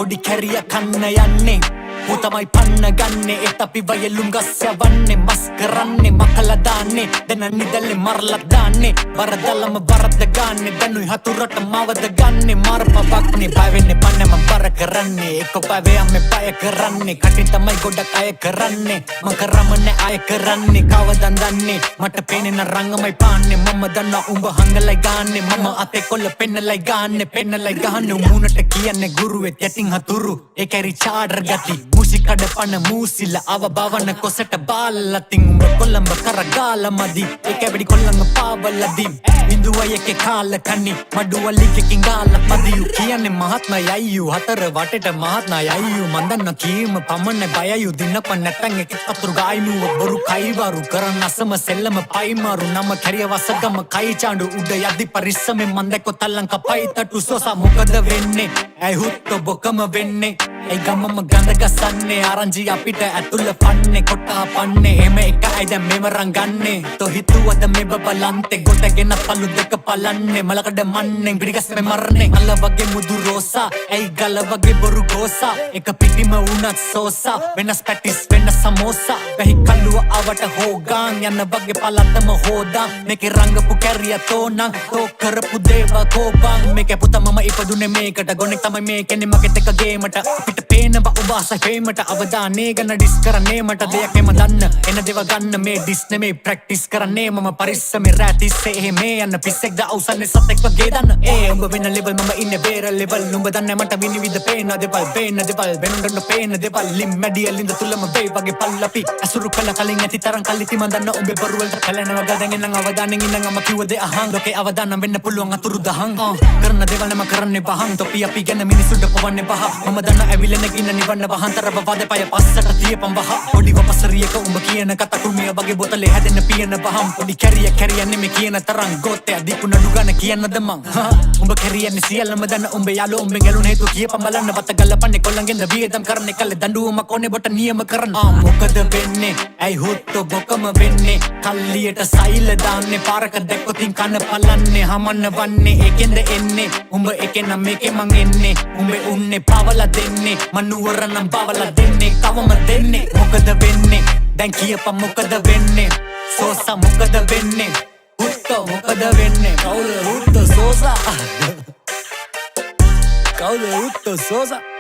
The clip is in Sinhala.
පොඩි කැරිය කන්න යන්නේ පුතමයි පන්න ගන්නේ ඒත් අපි වයලුම් ගස් යවන්නේ මස් කරන්නේ මකලා දාන්නේ දැන් නිදල්ලේ මරලා දාන්නේ වරදලම වරද ගන්නේ දැනුයි හතුරට මවද ගන්නේ මරපවක්නේ බය වෙන්නේ පන්නේ මම බර කරන්නේ එක්ක බය අම්මේ බය කරන්නේ කටින් තමයි ගොඩක් අය කරන්නේ මම කරමනේ අය කරන්නේ කවදන් දන්නේ මට පේන්නේ රංගමයි පාන්නේ මම දන්නා උඹ හංගලයි ගාන්නේ මම අතේ කොල්ල පෙන්නලයි ගාන්නේ උමුණට කියන්නේ ගුරුවෙත් යටින් හතුරු ඒකයි රිචාඩර් ගති මුසිකඩ පන මූසිල අව බවන කොසට බාලතින් උඹ කොල්ලඹ කරගාල මදි ඒක වැඩි කොල්ලංග පාවලදී බිඳුවයක කාල කන්නි මඩුවලිකකින් ගාල මදියු කියන්නේ මහත්මයි අයියු හතර වටේට මහත්මයි අයියු මන්දන්න කීම පමණ බයයු දිනප නැත්තන් එක අතුරු ගායිනුව බොරු කයිවරු කරන අසම සෙල්ලම පයිමාරු නම කැරිය වසගම කයි චාඬු උඩ යදි පරිස්සමෙන් මන්දක තල්ලං කපයි තටු සෝසා මොකද වෙන්නේ ඇයි හුත්ත බොකම වෙන්නේ ඒ ගමම ගඳ ගසන්නේ ආරංචි අපිට ඇතුළ පන්නේ කොටා පන්නේ එම එකයි දැන් මෙම රංගන්නේ තෝ හිතුවද මේ බබලන්තේ ගොඩගෙන පළු දෙක පලන්නේ මලකඩ මන්නේ පිටිගස් මේ මරන්නේ අල්ල වගේ මුදු රෝසා ඇයි ගල වගේ බොරු ගෝසා එක පිටිම වුණත් සෝසා වෙනස් පැටිස් වෙනස් සමෝසා වැහි කල්ලුව අවට හෝගාන් යන්න වගේ පලතම හෝදා මේකේ රංගපු කැරිය තෝනං තෝ කරපු දේව කෝපං මේකේ පුතා මම ඉපදුනේ මේකට ගොනෙක් තමයි මේකනේ මගෙත් එක ගේමට පේනව ඔබාසයි පේමට අවධානය ගන්න ඩිස් කරන්නේ මට දෙයක් එම දන්න එන දේව ගන්න මේ ඩිස් නෙමේ ප්‍රැක්ටිස් කරන්නේ මම පරිස්සමේ රැටිස්සේ එහෙම යන්න පිස්සෙක්ද අවසන්නේ සතෙක් වගේ දන්න උඹ වෙන ලෙවල් මම ඉන්නේ බේර ලෙවල් නුඹ දන්නේ මට විනිවිද පේන දෙවල් වෙනුන්ට පේන දෙවල් ලිම් මැඩියලින්ද තුලම වේ වගේ පල්ලපි අසුරු කළ කලින් ඇති තරම් කල්ලිති මන් දන්න උඹේ බොරු වලට කලනවා ගදගෙන නම් අවධානයෙන් ඉන්න මම කිව්ව දේ අහන් ලෝකේ අවදානම් වෙන්න පුළුවන් අතුරු දහන් කරන දේවල් නම කරන්නේ බහන් තොපි අපි ගැන මිනිසුන්ට පවන්නේ පහ මම දන්න ඇවිල්ලා නගින්න නිවන්න වහන්තර බවද පය පස්සට තියපම් වහ පොඩි වපසරියක උඹ කියන කතා කුමිය වගේ බොතලේ හැදෙන්න පියන බහම් පොඩි කැරියන්නේ මේ කියන තරම් ගෝතය දීපු නඩු ගන්න කියන්නද මං උඹ කැරියන්නේ සියල්ලම දන්න උඹ යාළු උඹ ගැලුන හේතු කියපම් බලන්න වත ගලපන්නේ කොල්ලන්ගෙන්ද වියදම් කරන්නේ කල්ලේ දඬුවමක් ඕනේ බොට නියම කරන්න මොකද වෙන්නේ ඇයි හොත්තු බොකම වෙන්නේ කල්ලියට සයිල දාන්නේ පාරක දැක්කොතින් කන පලන්නේ හමන්න වන්නේ ඒකෙන්ද එන්නේ උඹ එකෙන් මේකේ මං එන්නේ උඹේ උන්නේ පාවලා දෙන්නේ මනුවරනම් බවලා දෙන්නේ කවම දෙන්නේ මොකද වෙන්නේ දැන් කියපන් මොකද වෙන්නේ සෝසා මොකද වෙන්නේ හුත්ත මොකද වෙන්නේ කවුද හුත්ත සෝසා කවුද හුත්ත සෝසා